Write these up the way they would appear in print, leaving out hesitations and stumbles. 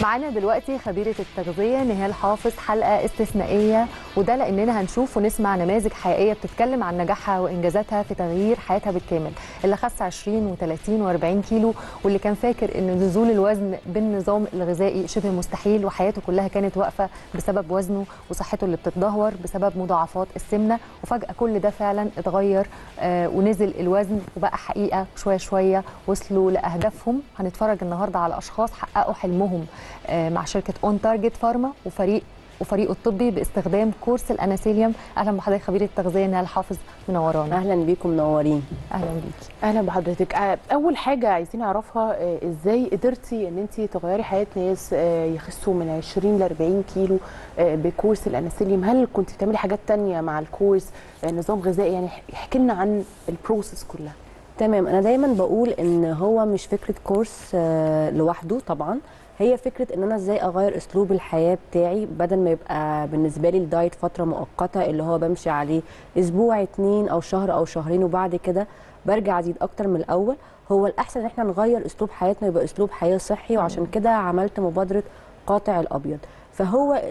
معانا دلوقتي خبيرة التغذية نهال حافظ، حلقة استثنائية، وده لأننا هنشوف ونسمع نماذج حقيقية بتتكلم عن نجاحها وإنجازاتها في تغيير حياتها بالكامل، اللي خس 20 و30 و40 كيلو، واللي كان فاكر إن نزول الوزن بالنظام الغذائي شبه مستحيل، وحياته كلها كانت واقفة بسبب وزنه وصحته اللي بتتدهور بسبب مضاعفات السمنة، وفجأة كل ده فعلا اتغير ونزل الوزن وبقى حقيقة شوية شوية وصلوا لأهدافهم. هنتفرج النهاردة على أشخاص حققوا حلمهم مع شركة اون تارجت فارما وفريقه الطبي باستخدام كورس الاناسيليوم. اهلا بحضرتك خبيره التغذيه نهال حافظ، منورانا. اهلا بيكم، منورين. اهلا بيكي. اهلا بحضرتك. اول حاجه عايزين نعرفها ازاي قدرتي ان انت تغيري حياه ناس يخسوا من 20 ل 40 كيلو بكورس الاناسيليوم؟ هل كنت بتعملي حاجات تانية مع الكورس، نظام غذائي؟ يعني احكي لنا عن البروسيس كلها. تمام، انا دايما بقول ان هو مش فكره كورس لوحده، طبعا هي فكره ان انا ازاي اغير اسلوب الحياه بتاعي، بدل ما يبقى بالنسبه لي الدايت فتره مؤقته اللي هو بمشي عليه اسبوع 2 او شهر او شهرين وبعد كده برجع ازيد اكتر من الاول. هو الاحسن ان احنا نغير اسلوب حياتنا يبقى اسلوب حياه صحي، وعشان كده عملت مبادره قاطع الابيض. فهو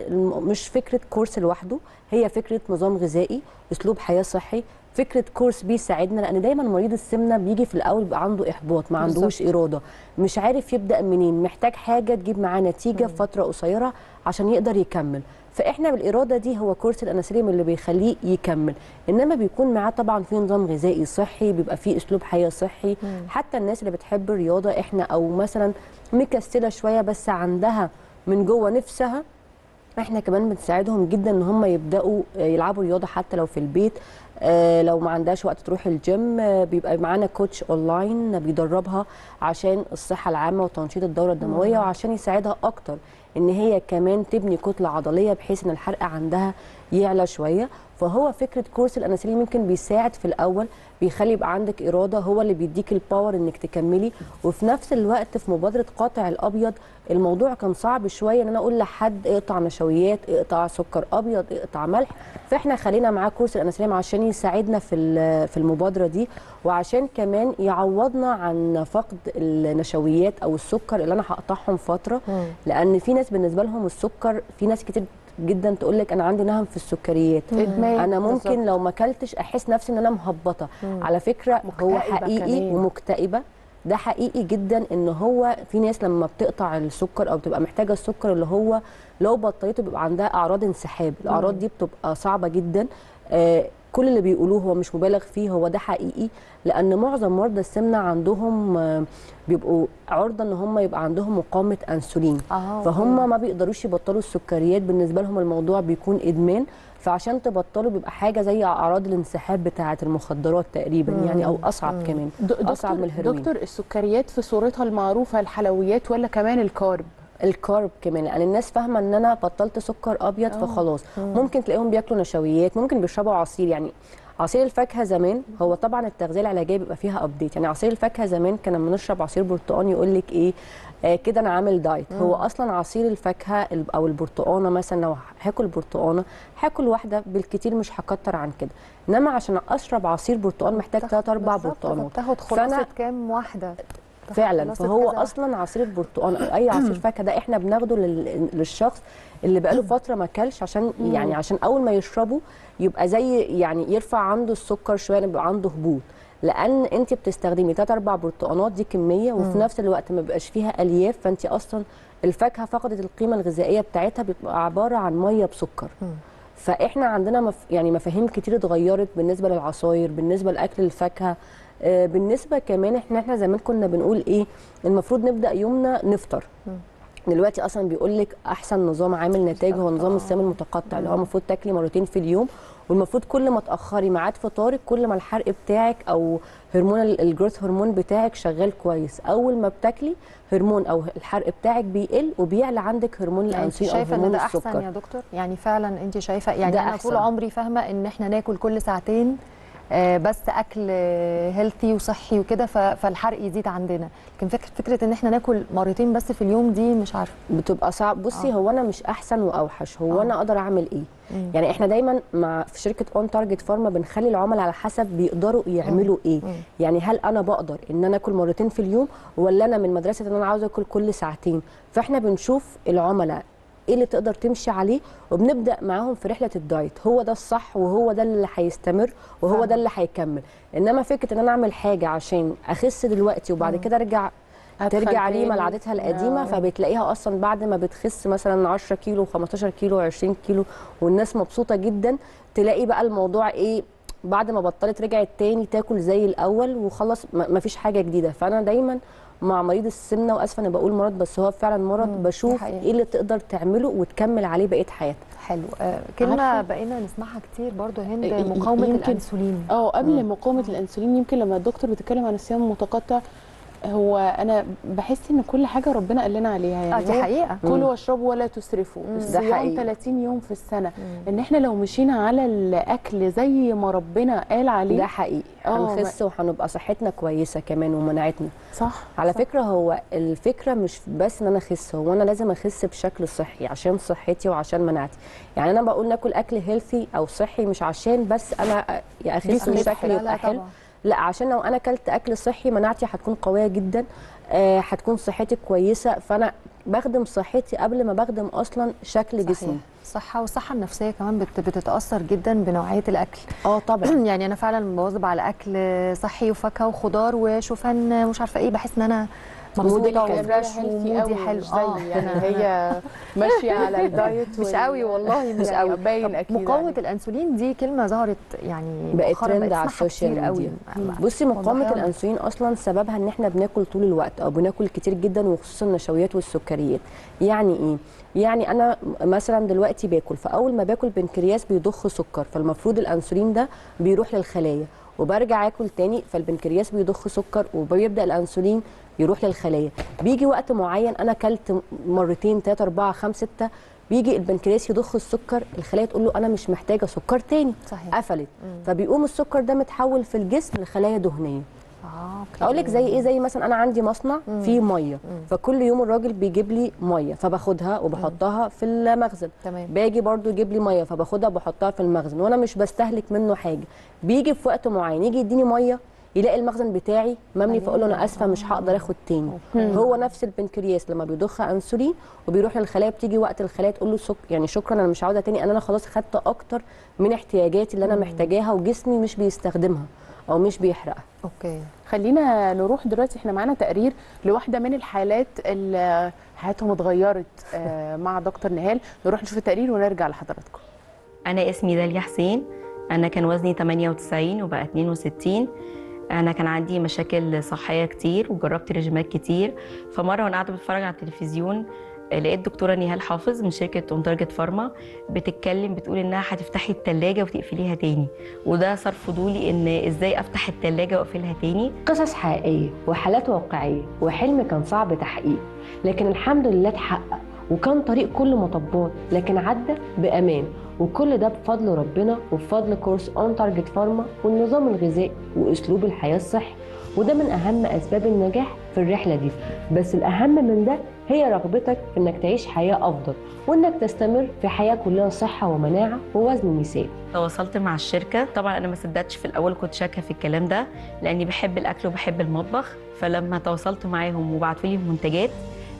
مش فكره كورس لوحده، هي فكره نظام غذائي، اسلوب حياه صحي، فكره كورس بيساعدنا، لان دايما مريض السمنه بيجي في الاول بيبقى عنده احباط، ما عندوش اراده، مش عارف يبدا منين، محتاج حاجه تجيب معاه نتيجه في فتره قصيره عشان يقدر يكمل. فاحنا بالاراده دي هو كورس الاناسيليوم اللي بيخليه يكمل، انما بيكون معاه طبعا في نظام غذائي صحي، بيبقى فيه اسلوب حياه صحي. حتى الناس اللي بتحب الرياضه احنا او مثلا مكسله شويه بس عندها من جوه نفسها، احنا كمان بنساعدهم جدا ان هم يبداوا يلعبوا رياضه حتى لو في البيت. لو ما عندهاش وقت تروح الجيم، بيبقى معانا كوتش اونلاين بيدربها عشان الصحه العامه وتنشيط الدوره الدمويه، وعشان يساعدها اكتر ان هي كمان تبني كتله عضليه بحيث ان الحرق عندها يعلى شويه. فهو فكره كورس الاناسيليوم ممكن بيساعد في الاول، بيخلي يبقى عندك اراده، هو اللي بيديك الباور انك تكملي. وفي نفس الوقت في مبادره قاطع الابيض الموضوع كان صعب شويه ان انا اقول لحد اقطع نشويات، اقطع سكر ابيض، اقطع ملح. فاحنا خلينا معاه كورس الاناسيليوم عشان يساعدنا في المبادره دي، وعشان كمان يعوضنا عن فقد النشويات او السكر اللي انا هقطعهم فتره. لان في ناس بالنسبه لهم السكر، في ناس كتير جدا تقول لك انا عندي نهم في السكريات، انا ممكن بالزبط. لو ما اكلتش احس نفسي ان انا مهبطه. على فكره هو حقيقي كمان. ومكتئبه، ده حقيقي جدا ان هو في ناس لما بتقطع السكر او بتبقى محتاجه السكر اللي هو لو بطلته بيبقى عندها اعراض انسحاب. الاعراض دي بتبقى صعبه جدا. كل اللي بيقولوه هو مش مبالغ فيه، هو ده حقيقي، لان معظم مرضى السمنه عندهم بيبقوا عرضه ان هم يبقى عندهم مقاومه انسولين. فهم ما بيقدروش يبطلوا السكريات، بالنسبه لهم الموضوع بيكون ادمان. فعشان تبطلوا بيبقى حاجه زي اعراض الانسحاب بتاعه المخدرات تقريبا، يعني او اصعب كمان، اصعب من الهيروين. دكتور، السكريات في صورتها المعروفه الحلويات ولا كمان الكارب؟ الكارب كمان، لان يعني الناس فاهمه ان انا بطلت سكر ابيض فخلاص. ممكن تلاقيهم بياكلوا نشويات، ممكن بيشربوا عصير. يعني عصير الفاكهه زمان، هو طبعا التغذيه العلاجيه بيبقى فيها ابديت. يعني عصير الفاكهه زمان كنا بنشرب عصير برتقال يقول لك ايه، كده انا عامل دايت. هو اصلا عصير الفاكهه او البرتقانه، مثلا لو هاكل برتقانه هاكل واحده بالكتير، مش هكتر عن كده. انما عشان اشرب عصير برتقال محتاج 3 4 برتقانات، بتاخد خلاصه كام واحده فعلا. فهو اصلا عصير البرتقال او اي عصير فاكهه ده احنا بناخده للشخص اللي بقاله فتره ما اكلش، عشان يعني عشان اول ما يشربه يبقى زي يعني يرفع عنده السكر شويه، يبقى عنده هبوط. لان انت بتستخدمي 3 4 برتقانات، دي كميه، وفي نفس الوقت ما بيبقاش فيها الياف، فانت اصلا الفاكهه فقدت القيمه الغذائيه بتاعتها، بتبقى عباره عن ميه بسكر. فاحنا عندنا يعني مفاهيم كتير اتغيرت بالنسبه للعصاير، بالنسبه لاكل الفاكهه. بالنسبه كمان احنا زمان كنا بنقول ايه، المفروض نبدا يومنا نفطر. دلوقتي اصلا بيقول لك احسن نظام عامل نتائج هو نظام الصيام المتقطع، اللي هو المفروض تاكلي مرتين في اليوم، والمفروض كل ما تاخري ميعاد فطارك كل ما الحرق بتاعك او هرمون الجروث هرمون بتاعك شغال كويس. اول ما بتاكلي هرمون او الحرق بتاعك بيقل وبيعلى عندك هرمون الانسولين او هرمون السكر. احسن يا دكتور؟ يعني فعلا انت شايفه؟ يعني انا طول عمري فاهمه ان احنا ناكل كل ساعتين بس اكل هيلثي وصحي وكده فالحرق يزيد عندنا. لكن فكره ان احنا ناكل مرتين بس في اليوم دي مش عارفه، بتبقى صعب. بصي هو انا مش احسن واوحش، هو انا اقدر اعمل ايه؟ مم. يعني احنا دايما في شركه اون تارجت فارما بنخلي العملاء على حسب بيقدروا يعملوا ايه. يعني هل انا بقدر ان انا اكل مرتين في اليوم، ولا انا من مدرسه ان انا عاوزه اكل كل ساعتين؟ فاحنا بنشوف العملاء ايه اللي تقدر تمشي عليه، وبنبدا معاهم في رحله الدايت. هو ده الصح وهو ده اللي هيستمر وهو ده اللي هيكمل. انما فكره ان انا اعمل حاجه عشان اخس دلوقتي وبعد كده ترجع ريما لعادتها القديمه، فبتلاقيها اصلا بعد ما بتخس مثلا 10 كيلو 15 كيلو 20 كيلو والناس مبسوطه جدا، تلاقي بقى الموضوع ايه بعد ما بطلت رجعت تاني تاكل زي الاول وخلاص ما فيش حاجه جديده. فانا دايما مع مريض السمنه، واسفه انا بقول مرض بس هو فعلا مرض، بشوف ايه اللي تقدر تعمله وتكمل عليه بقيه حياتك. حلو. كلمه بقينا نسمعها كتير برضو هند، مقاومه الانسولين. قبل مقاومه الانسولين، يمكن لما الدكتور بتتكلم عن الصيام المتقطع، هو انا بحس ان كل حاجه ربنا قال لنا عليها. يعني دي حقيقه، كلوا واشربوا ولا تسرفوا، الصيام 30 يوم في السنه. ان احنا لو مشينا على الاكل زي ما ربنا قال عليه ده حقيقي هنخس وهنبقى صحتنا كويسه كمان ومناعتنا. صح على فكره هو الفكره مش بس ان انا اخس، هو انا لازم اخس بشكل صحي عشان صحتي وعشان مناعتي. يعني انا بقول ناكل اكل هيلثي او صحي مش عشان بس انا اخس وشكلي يبقى حلو، لا، عشان لو انا اكلت اكل صحي مناعتي هتكون قويه جدا، هتكون صحتي كويسه. فانا بخدم صحتي قبل ما بخدم اصلا شكل جسمي. صحه والصحه النفسيه كمان بتتاثر جدا بنوعيه الاكل. طبعا. يعني انا فعلا بواظب على اكل صحي وفاكهه وخضار وشوفان مش عارفه ايه، بحس ان انا مبسوطه وفريش ومودي حلو. يعني هي ماشيه على الدايت مش قوي والله، مش يعني قوي. باين اكيد. مقاومه الانسولين دي كلمه ظهرت يعني بقت ترند على السوشيال ميديا. بصي مقاومه الانسولين اصلا سببها ان احنا بناكل طول الوقت او بناكل كتير جدا، وخصوصا النشويات والسكريات. يعني ايه؟ يعني انا مثلا دلوقتي باكل، فاول ما باكل بنكرياس بيضخ سكر، فالمفروض الانسولين ده بيروح للخلايا، وبرجع اكل تاني فالبنكرياس بيضخ سكر وبيبدا الانسولين يروح للخلايا. بيجي وقت معين انا اكلت مرتين 3 4 5 6، بيجي البنكرياس يضخ السكر، الخلايا تقول له انا مش محتاجه سكر تاني. صحيح. قفلت. فبيقوم السكر ده متحول في الجسم لخلايا دهنيه. اقول لك زي ايه؟ زي مثلا انا عندي مصنع فيه ميه، فكل يوم الراجل بيجيب لي ميه فباخدها وبحطها في المخزن. تمام. باجي برضو يجيب لي ميه فباخدها وبحطها في المخزن، وانا مش بستهلك منه حاجه. بيجي في وقت معين يجي يديني ميه، يلاقي المخزن بتاعي مملي، فاقول له انا اسفه مش هقدر اخد تاني. هو نفس البنكرياس لما بيضخ انسولين وبيروح للخلايا، بتيجي وقت الخلايا تقول له يعني شكرا انا مش عاوزه تاني، انا خلاص خدت اكتر من احتياجاتي اللي انا محتاجاها وجسمي مش بيستخدمها او مش بيحرقها. اوكي، خلينا نروح دلوقتي، احنا معانا تقرير لواحده من الحالات اللي حياتهم اتغيرت مع دكتور نهال. نروح نشوف التقرير ونرجع لحضراتكم. انا اسمي داليا حسين، انا كان وزني 98 وبقى 62. انا كان عندي مشاكل صحيه كتير وجربت ريجيمات كتير. فمره وانا قاعده بتفرج على التلفزيون لقيت دكتوره نهال حافظ من شركه اون تارجت فارما بتتكلم، بتقول انها هتفتحي الثلاجه وتقفليها تاني، وده صار فضولي ان ازاي افتح الثلاجه واقفلها تاني. قصص حقيقيه وحالات واقعيه، وحلم كان صعب تحقيقه لكن الحمد لله اتحقق، وكان طريق كله مطبات لكن عدى بامان، وكل ده بفضل ربنا وبفضل كورس اون تارجت فارما والنظام الغذائي واسلوب الحياه الصحي. وده من اهم اسباب النجاح في الرحله دي. بس الاهم من ده هي رغبتك في انك تعيش حياه افضل، وانك تستمر في حياه كلها صحه ومناعه ووزن مثالي. تواصلت مع الشركه، طبعا انا ما صدقتش في الاول، كنت شاكه في الكلام ده لاني بحب الاكل وبحب المطبخ. فلما تواصلت معاهم وبعتوا لي منتجات،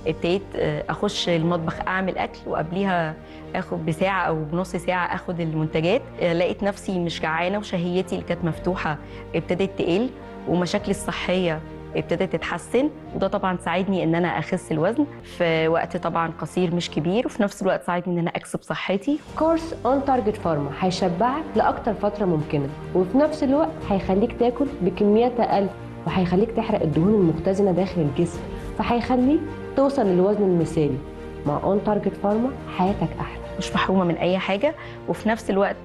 ابتديت اخش المطبخ اعمل اكل، وقبليها اخد بساعه او بنص ساعه اخد المنتجات. لقيت نفسي مش جعانه، وشهيتي اللي كانت مفتوحه ابتدت تقل، ومشاكلي الصحيه ابتدت تتحسن. وده طبعا ساعدني ان انا اخس الوزن في وقت طبعا قصير مش كبير، وفي نفس الوقت ساعدني ان انا اكسب صحتي. كورس اون تارجت فارما هيشبعك لاكتر فتره ممكنه، وفي نفس الوقت هيخليك تاكل بكميات اقل، وهيخليك تحرق الدهون المختزنه داخل الجسم، فهيخليك توصل للوزن المثالي. مع اون تارجت فارما حياتك احلى. مش محرومه من اي حاجه، وفي نفس الوقت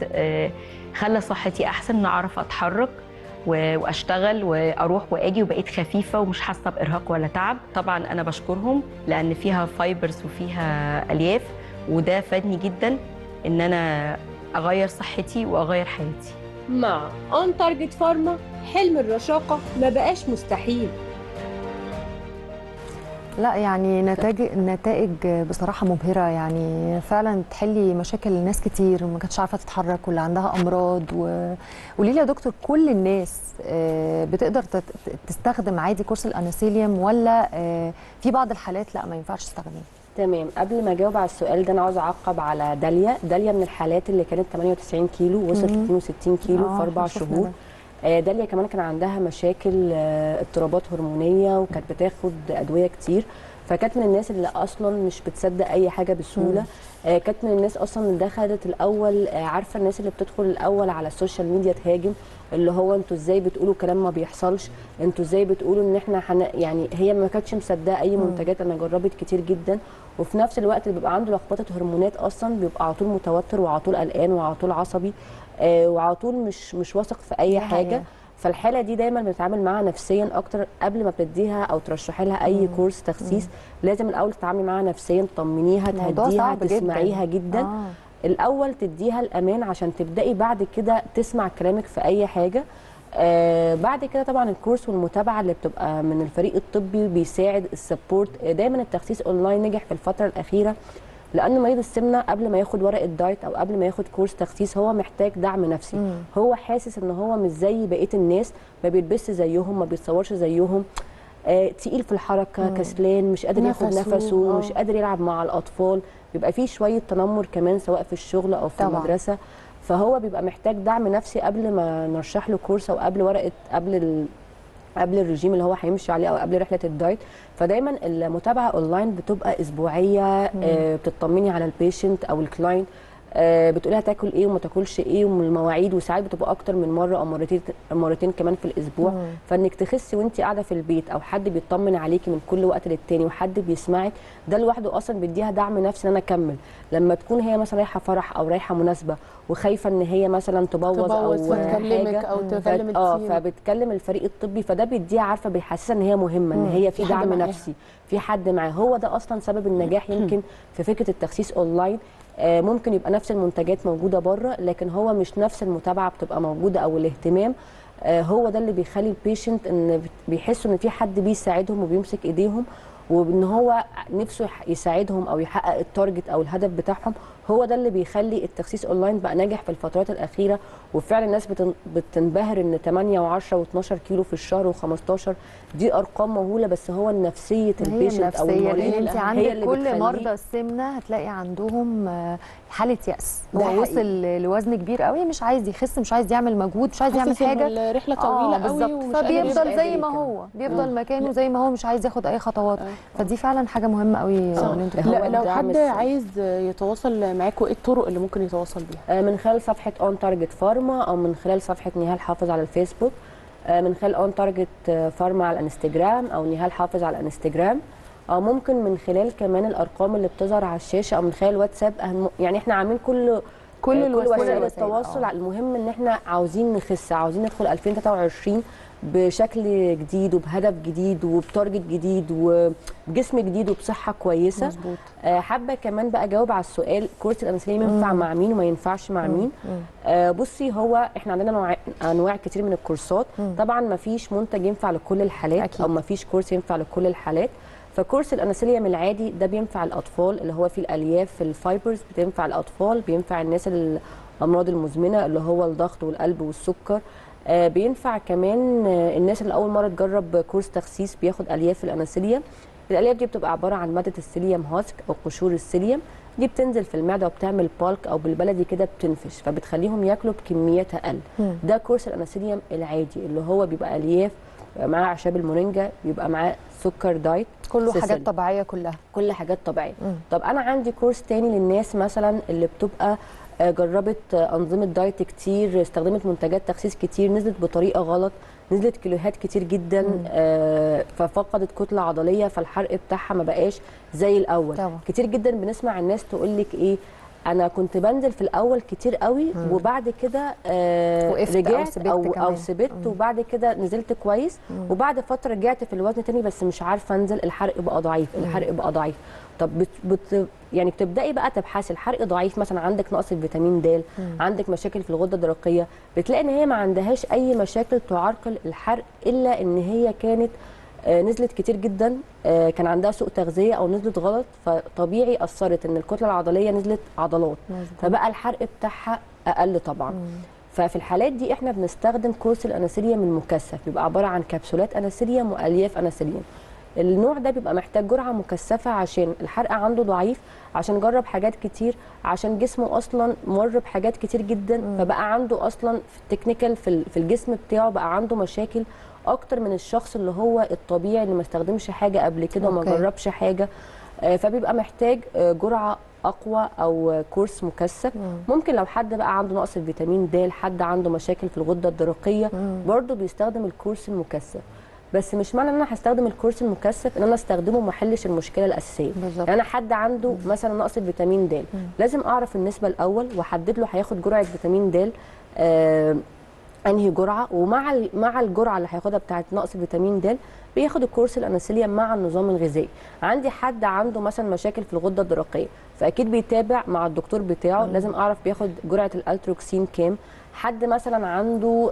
خلى صحتي احسن، ان اعرف اتحرك واشتغل واروح واجي، وبقيت خفيفه ومش حاسه بارهاق ولا تعب. طبعا انا بشكرهم لان فيها فايبرز وفيها الياف، وده فادني جدا ان انا اغير صحتي واغير حياتي. مع اون تارجت فارما حلم الرشاقة ما بقاش مستحيل. لا يعني نتائج بصراحة مبهرة، يعني فعلا تحلي مشاكل ناس كتير ما كانتش عارفة تتحرك واللي عندها أمراض قولي لي يا دكتور، كل الناس بتقدر تستخدم عادي كورس الأناسيليوم ولا في بعض الحالات لا ما ينفعش تستخدمه؟ تمام. قبل ما اجاوب على السؤال ده انا عاوزه اعقب على داليا من الحالات اللي كانت 98 كيلو وصلت 62 كيلو في 4 شهور. داليا كمان كان عندها مشاكل اضطرابات هرمونيه وكانت بتاخد ادويه كتير، فكانت من الناس اللي اصلا مش بتصدق اي حاجه بسهوله. كانت من الناس اصلا اللي دخلت الاول، عارفه الناس اللي بتدخل الاول على السوشيال ميديا تهاجم، اللي هو انتوا ازاي بتقولوا كلام ما بيحصلش، انتوا ازاي بتقولوا ان احنا يعني هي ما كانتش مصدقه اي منتجات. انا جربت كتير جدا، وفي نفس الوقت اللي بيبقى عنده لخبطه هرمونات اصلا بيبقى على طول متوتر وعلى طول قلقان وعلى طول عصبي، وعلى طول مش واثق في اي حاجه. فالحاله دي دايما بنتعامل معاها نفسيا اكتر قبل ما بتديها او ترشحي لها اي كورس تخسيس. لازم الاول تتعاملي معاها نفسيا، تطمنيها، تهديها، تسمعيها جدا. الاول تديها الامان عشان تبداي بعد كده تسمع كلامك في اي حاجه. بعد كده طبعا الكورس والمتابعه اللي بتبقى من الفريق الطبي بيساعد السبورت. دايما التخسيس اونلاين نجح في الفتره الاخيره، لان مريض السمنه قبل ما ياخد ورقه دايت او قبل ما ياخد كورس تخسيس هو محتاج دعم نفسي. هو حاسس ان هو مش زي بقيه الناس، ما بيلبسش زيهم، ما بيتصورش زيهم، تقيل في الحركه، كسلان، مش قادر ياخد نفسه، مش قادر يلعب مع الاطفال، بيبقى فيه شويه تنمر كمان سواء في الشغل او في المدرسه. فهو بيبقى محتاج دعم نفسي قبل ما نرشح له كورس او قبل ورقه قبل الرجيم اللي هو هيمشي عليه او قبل رحله الدايت. فدايما المتابعه اونلاين بتبقى اسبوعيه، بتطمني على البيشنت او الكلاينت، بتقولها تاكل ايه وما تاكلش ايه ومن المواعيد، وساعات بتبقى اكتر من مره او مرتين كمان في الاسبوع. فانك تخسي وانت قاعده في البيت او حد بيطمن عليكي من كل وقت للتاني وحد بيسمعك، ده لوحده اصلا بيديها دعم نفسي ان انا اكمل. لما تكون هي مثلا رايحه فرح او رايحه مناسبه وخايفه ان هي مثلا تبوظ او تكلمك او تكلم التيم، فبتكلم الفريق الطبي، فده بيديها عارفه بيحسسها ان هي مهمه، ان هي في دعم نفسي، في حد معاها. هو ده اصلا سبب النجاح يمكن في فكره التخسيس اونلاين. ممكن يبقى نفس المنتجات موجوده بره، لكن هو مش نفس المتابعه بتبقى موجوده او الاهتمام. هو ده اللي بيخلي البيشنت ان بيحسوا ان في حد بيساعدهم وبيمسك ايديهم، وان هو نفسه يساعدهم او يحقق التارجت او الهدف بتاعهم. هو ده اللي بيخلي التخسيس اونلاين بقى ناجح في الفترات الاخيره. وفعلا الناس بتنبهر ان 8 و10 و12 كيلو في الشهر و15 دي ارقام مهوله، بس هو نفسيه البيشنت او المريض. انت عندك كل مرضى السمنه هتلاقي عندهم حاله يأس، هو وصل لوزن كبير قوي، مش عايز يخس، مش عايز يعمل مجهود، مش عايز يعمل حاجه، الرحله طويله قوي ومش فبيفضل زي ما هو، بيفضل مكانه زي ما هو، مش عايز ياخد اي خطوات. فدي فعلا حاجه مهمه قوي. لو حد عايز يتواصل معاكم، ايه الطرق اللي ممكن يتواصل بيها؟ من خلال صفحه اون تارجت فارما، او من خلال صفحه نهال حافظ على الفيسبوك، من خلال اون تارجت فارما على الانستجرام، او نهال حافظ على الانستجرام، او ممكن من خلال كمان الارقام اللي بتظهر على الشاشه، او من خلال واتساب. يعني احنا عاملين كل وسائل التواصل. المهم ان احنا عاوزين نخس، عاوزين ندخل 2023 بشكل جديد وبهدف جديد وبتارجت جديد وبجسم جديد وبصحه كويسه. مظبوط. حابه كمان بقى اجاوب على السؤال، كورس الانسولين ينفع مع مين وما ينفعش مع مين؟ بصي، هو احنا عندنا انواع كتير من الكورسات. طبعا ما فيش منتج ينفع لكل الحالات أكيد. او ما فيش كورس ينفع لكل الحالات. فكورس الانسولين العادي ده بينفع الاطفال، اللي هو فيه الالياف الفايبرز، بتنفع الاطفال، بينفع الناس الامراض المزمنه اللي هو الضغط والقلب والسكر. بينفع كمان الناس اللي اول مره تجرب كورس تخسيس بياخد الياف الانسولين. الالياف دي بتبقى عباره عن ماده السيليوم هاسك او قشور السيليوم، دي بتنزل في المعده وبتعمل بالك او بالبلدي كده بتنفش، فبتخليهم ياكلوا بكميات اقل. ده كورس الانسولين العادي اللي هو بيبقى الياف، معاه اعشاب المورينجا، بيبقى معاه سكر دايت، كله حاجات طبيعيه، كل حاجات طبيعيه. طب انا عندي كورس تاني للناس مثلا اللي بتبقى جربت انظمه دايت كتير، استخدمت منتجات تخسيس كتير، نزلت بطريقه غلط، نزلت كيلوهات كتير جدا، ففقدت كتله عضليه، فالحرق بتاعها ما بقاش زي الاول. طبعا. كتير جدا بنسمع الناس تقول لك ايه، انا كنت بنزل في الاول كتير قوي وبعد كده رجعت او سبت وبعد كده نزلت كويس وبعد فتره رجعت في الوزن تاني بس مش عارفه انزل، الحرق بقى ضعيف، الحرق بقى ضعيف. طب يعني بتبداي بقى تبحثي الحرق ضعيف، مثلا عندك نقص فيتامين د، عندك مشاكل في الغده الدرقيه، بتلاقي ان هي ما عندهاش اي مشاكل تعرقل الحرق، الا ان هي كانت نزلت كتير جدا، كان عندها سوء تغذيه او نزلت غلط، فطبيعي اثرت ان الكتله العضليه نزلت عضلات، فبقى الحرق بتاعها اقل طبعا. ففي الحالات دي احنا بنستخدم كورس الانسولين المكثف، بيبقى عباره عن كبسولات انسولين والياف انسولين. النوع ده بيبقى محتاج جرعه مكثفه عشان الحرق عنده ضعيف، عشان جرب حاجات كتير، عشان جسمه اصلا مر بحاجات كتير جدا، فبقى عنده اصلا في التكنيكال في الجسم بتاعه بقى عنده مشاكل اكتر من الشخص اللي هو الطبيعي اللي ما استخدمش حاجه قبل كده وما جربش حاجه. فبيبقى محتاج جرعه اقوى او كورس مكثف. ممكن لو حد بقى عنده نقص في فيتامين د، حد عنده مشاكل في الغده الدرقيه، برضه بيستخدم الكورس المكثف. بس مش معنى ان انا هستخدم الكورس المكثف ان انا استخدمه ما احلش المشكله الاساسيه. يعني انا حد عنده مثلا نقص فيتامين د، لازم اعرف النسبه الاول واحدد له هياخد جرعه فيتامين د انهي جرعه، ومع الجرعه اللي هياخدها بتاعه نقص فيتامين د بياخد الكورس الانسولين مع النظام الغذائي. عندي حد عنده مثلا مشاكل في الغده الدرقيه، فاكيد بيتابع مع الدكتور بتاعه، لازم اعرف بياخد جرعه الالتروكسين كام. حد مثلا عنده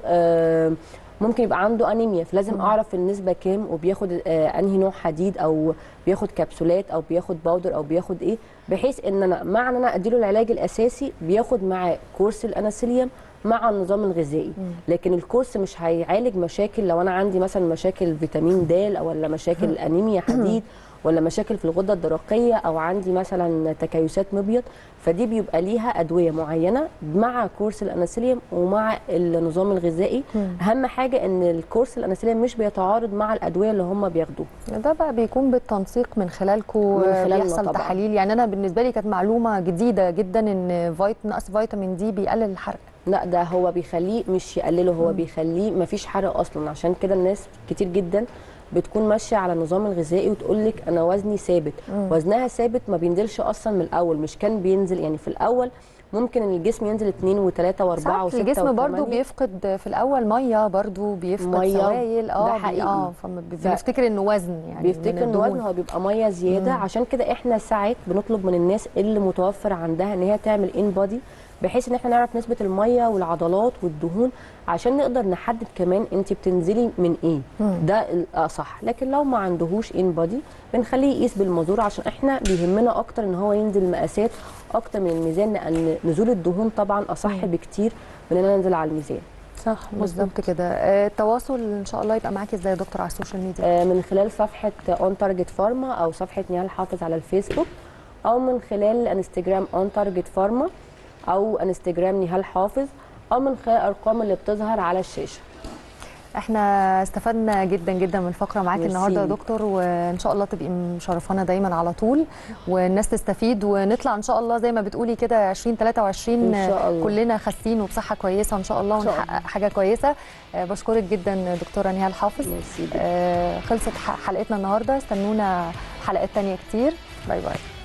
ممكن يبقى عنده انيميا، فلازم اعرف النسبه كام، وبياخد انهي نوع حديد، او بياخد كبسولات، او بياخد باودر، او بياخد ايه، بحيث ان انا مع ان انا اديله العلاج الاساسي بياخد معاه كورس الانسولين مع النظام الغذائي. لكن الكورس مش هيعالج مشاكل، لو انا عندي مثلا مشاكل فيتامين د، ولا مشاكل انيميا حديد، ولا مشاكل في الغده الدرقيه، او عندي مثلا تكيسات مبيض، فدي بيبقى ليها ادويه معينه مع كورس الانسولين ومع النظام الغذائي. اهم حاجه ان الكورس الانسولين مش بيتعارض مع الادويه اللي هم بياخدوها. ده بقى بيكون بالتنسيق من خلالكم، بيحصل طبعا تحاليل. يعني انا بالنسبه لي كانت معلومه جديده جدا ان نقص فيتامين دي بيقلل الحرق. لا، ده هو بيخليه مش يقلله، هو بيخليه مفيش حرق اصلا. عشان كده الناس كتير جدا بتكون ماشيه على النظام الغذائي وتقول لك انا وزني ثابت. وزنها ثابت ما بينزلش اصلا من الاول، مش كان بينزل يعني في الاول ممكن الجسم ينزل 2 و3 و4 و6 الجسم برضو بيفقد في الاول ميه، برضو بيفقد سوائل. ده حقيقي. بيفتكر انه وزن، يعني بيفتكر انه وزن، هو بيبقى ميه زياده. عشان كده احنا ساعات بنطلب من الناس اللي متوفر عندها ان هي تعمل ان بودي، بحيث ان احنا نعرف نسبه الميه والعضلات والدهون، عشان نقدر نحدد كمان انت بتنزلي من ايه. ده الاصح. لكن لو ما عندهوش ان بودي بنخليه يقيس بالمازور، عشان احنا بيهمنا اكتر ان هو ينزل مقاسات اكتر من الميزان، لان نزول الدهون طبعا اصح بكتير من ان انا انزل على الميزان. صح، بالظبط كده. التواصل ان شاء الله يبقى معاكي ازاي يا دكتور على السوشيال ميديا؟ من خلال صفحه اون تارجت فارما، او صفحه نهال حافظ على الفيسبوك، او من خلال انستجرام اون تارجت فارما، او انستجرام نهال حافظ، او من خلال الارقام اللي بتظهر على الشاشه. احنا استفدنا جدا جدا من الفقره معاكي النهارده يا دكتور، وان شاء الله تبقي مشرفانا دايما على طول، والناس تستفيد، ونطلع ان شاء الله زي ما بتقولي كده 2023 إن شاء الله كلنا خاسين وبصحه كويسه ان شاء الله، ونحقق حاجه كويسه. بشكرك جدا دكتوره نهال حافظ. ميرسي. خلصت حلقتنا النهارده، استنونا حلقات تانية كتير. باي باي.